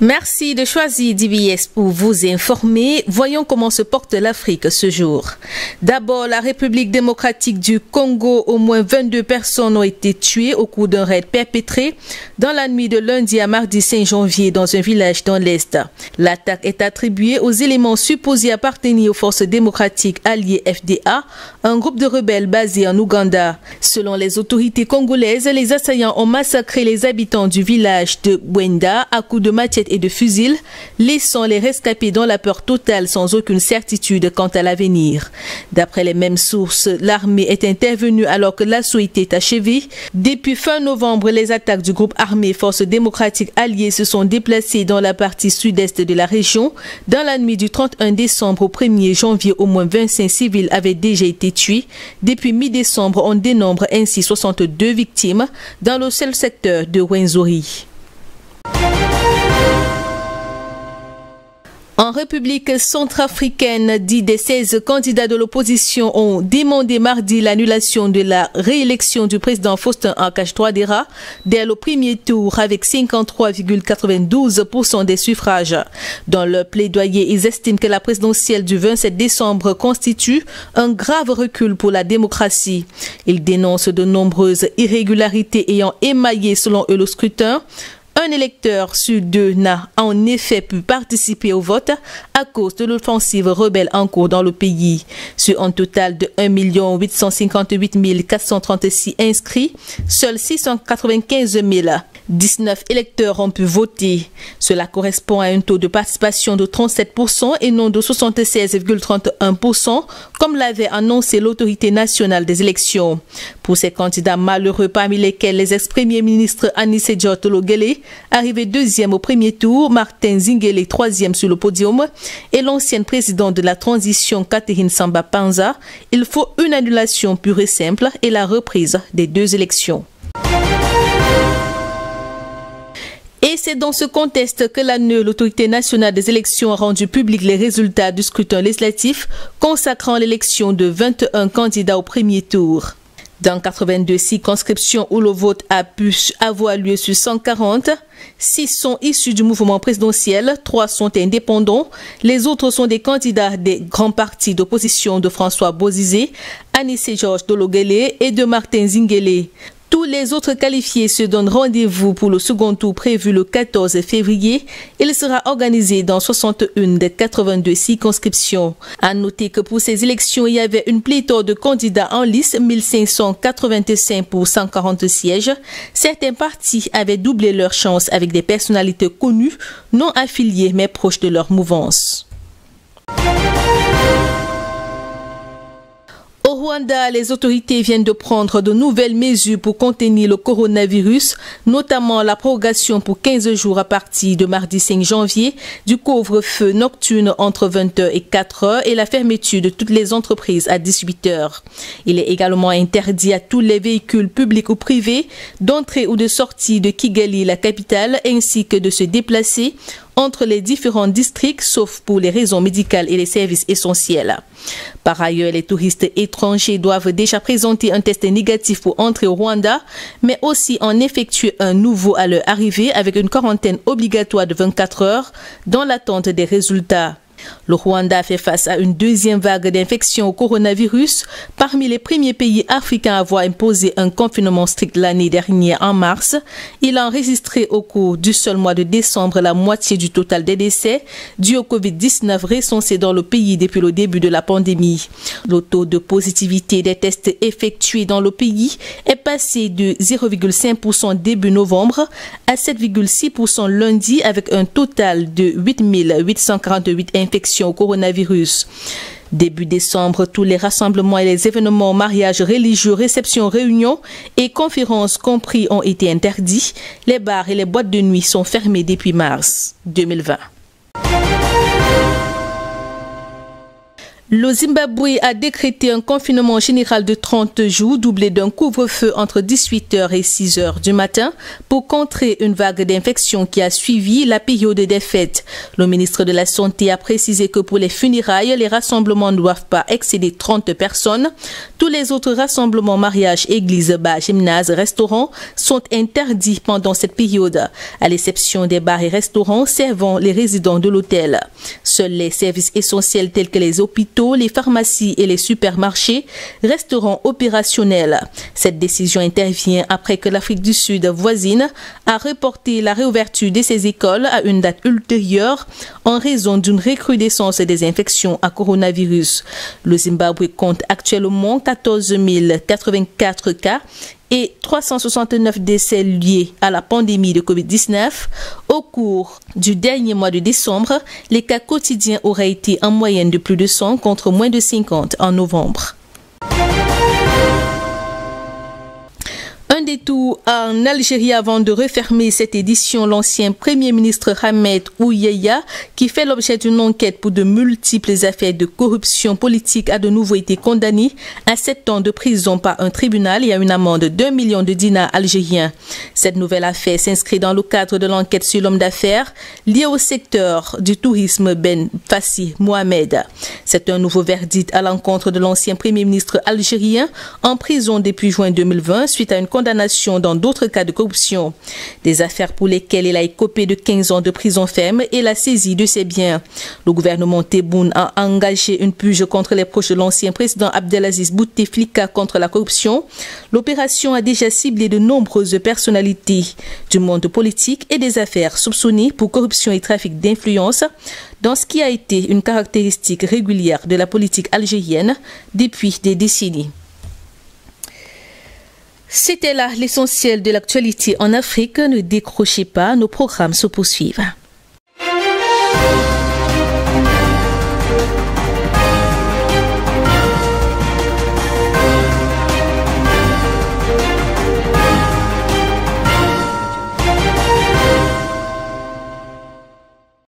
Merci de choisir DBS pour vous informer. Voyons comment se porte l'Afrique ce jour. D'abord, la République démocratique du Congo, au moins 22 personnes ont été tuées au cours d'un raid perpétré dans la nuit de lundi à mardi 5 janvier dans un village dans l'Est. L'attaque est attribuée aux éléments supposés appartenir aux forces démocratiques alliées FDA, un groupe de rebelles basé en Ouganda. Selon les autorités congolaises, les assaillants ont massacré les habitants du village de Bwenda à coups de machettes et de fusils, laissant les rescapés dans la peur totale sans aucune certitude quant à l'avenir. D'après les mêmes sources, l'armée est intervenue alors que l'assaut était achevé. Depuis fin novembre, les attaques du groupe armé Forces démocratiques alliées se sont déplacées dans la partie sud-est de la région. Dans la nuit du 31 décembre au 1er janvier, au moins 25 civils avaient déjà été tués. Depuis mi-décembre, on dénombre ainsi 62 victimes dans le seul secteur de Rwenzori. En République centrafricaine, 10 des 16 candidats de l'opposition ont demandé mardi l'annulation de la réélection du président Faustin Archange Touadéra dès le premier tour avec 53,92% des suffrages. Dans leur plaidoyer, ils estiment que la présidentielle du 27 décembre constitue un grave recul pour la démocratie. Ils dénoncent de nombreuses irrégularités ayant émaillé selon eux le scrutin. Un électeur sur deux n'a en effet pu participer au vote à cause de l'offensive rebelle en cours dans le pays. Sur un total de 1 858 436 inscrits, seuls 695 019 électeurs ont pu voter. Cela correspond à un taux de participation de 37% et non de 76,31%, comme l'avait annoncé l'autorité nationale des élections. Pour ces candidats malheureux, parmi lesquels les ex-premiers ministres Anissé Diop-Tologele, arrivé deuxième au premier tour, Martin Zingele troisième sur le podium et l'ancienne présidente de la transition Catherine Samba Panza, il faut une annulation pure et simple et la reprise des deux élections. Et c'est dans ce contexte que l'ANE, l'autorité nationale des élections, a rendu public les résultats du scrutin législatif consacrant l'élection de 21 candidats au premier tour. Dans 82 circonscriptions où le vote a pu avoir lieu sur 140, 6 sont issus du mouvement présidentiel, 3 sont indépendants, les autres sont des candidats des grands partis d'opposition de François Bozizé, Anissé Diop-Tologele et de Martin Zingele. Tous les autres qualifiés se donnent rendez-vous pour le second tour prévu le 14 février. Il sera organisé dans 61 des 82 circonscriptions. À noter que pour ces élections, il y avait une pléthore de candidats en lice, 1585 pour 140 sièges. Certains partis avaient doublé leurs chances avec des personnalités connues, non affiliées mais proches de leur mouvance. Au Rwanda, les autorités viennent de prendre de nouvelles mesures pour contenir le coronavirus, notamment la prorogation pour 15 jours à partir de mardi 5 janvier du couvre-feu nocturne entre 20h et 4h et la fermeture de toutes les entreprises à 18h. Il est également interdit à tous les véhicules publics ou privés d'entrer ou de sortir de Kigali, la capitale, ainsi que de se déplacer entre les différents districts, sauf pour les raisons médicales et les services essentiels. Par ailleurs, les touristes étrangers doivent déjà présenter un test négatif pour entrer au Rwanda, mais aussi en effectuer un nouveau à leur arrivée avec une quarantaine obligatoire de 24 heures dans l'attente des résultats. Le Rwanda fait face à une deuxième vague d'infection au coronavirus. Parmi les premiers pays africains à avoir imposé un confinement strict l'année dernière en mars, il a enregistré au cours du seul mois de décembre la moitié du total des décès dus au Covid-19 recensés dans le pays depuis le début de la pandémie. Le taux de positivité des tests effectués dans le pays est passé de 0,5% début novembre à 7,6% lundi avec un total de 8 848 infections au coronavirus. Début décembre, tous les rassemblements et les événements, mariages religieux, réceptions, réunions et conférences compris ont été interdits. Les bars et les boîtes de nuit sont fermés depuis mars 2020. Le Zimbabwe a décrété un confinement général de 30 jours, doublé d'un couvre-feu entre 18h et 6h du matin pour contrer une vague d'infection qui a suivi la période des fêtes. Le ministre de la Santé a précisé que pour les funérailles, les rassemblements ne doivent pas excéder 30 personnes. Tous les autres rassemblements, mariages, églises, bars, gymnases, restaurants sont interdits pendant cette période, à l'exception des bars et restaurants servant les résidents de l'hôtel. Seuls les services essentiels tels que les hôpitaux, les pharmacies et les supermarchés resteront opérationnels. Cette décision intervient après que l'Afrique du Sud voisine a reporté la réouverture de ses écoles à une date ultérieure en raison d'une recrudescence des infections à coronavirus. Le Zimbabwe compte actuellement 14 084 cas et 369 décès liés à la pandémie de Covid-19. Au cours du dernier mois de décembre, les cas quotidiens auraient été en moyenne de plus de 100 contre moins de 50 en novembre. Un détour en Algérie avant de refermer cette édition, l'ancien Premier ministre Ahmed Ouyaya, qui fait l'objet d'une enquête pour de multiples affaires de corruption politique, a de nouveau été condamné à 7 ans de prison par un tribunal et à une amende d'1 million de dinars algériens. Cette nouvelle affaire s'inscrit dans le cadre de l'enquête sur l'homme d'affaires lié au secteur du tourisme Ben Fassi Mohamed. C'est un nouveau verdict à l'encontre de l'ancien Premier ministre algérien en prison depuis juin 2020 suite à une condamnation dans d'autres cas de corruption. Des affaires pour lesquelles il a écopé de 15 ans de prison ferme et la saisie de ses biens. Le gouvernement Tebboune a engagé une purge contre les proches de l'ancien président Abdelaziz Bouteflika contre la corruption. L'opération a déjà ciblé de nombreuses personnalités du monde politique et des affaires soupçonnées pour corruption et trafic d'influence, dans ce qui a été une caractéristique régulière de la politique algérienne depuis des décennies. C'était là l'essentiel de l'actualité en Afrique. Ne décrochez pas, nos programmes se poursuivent.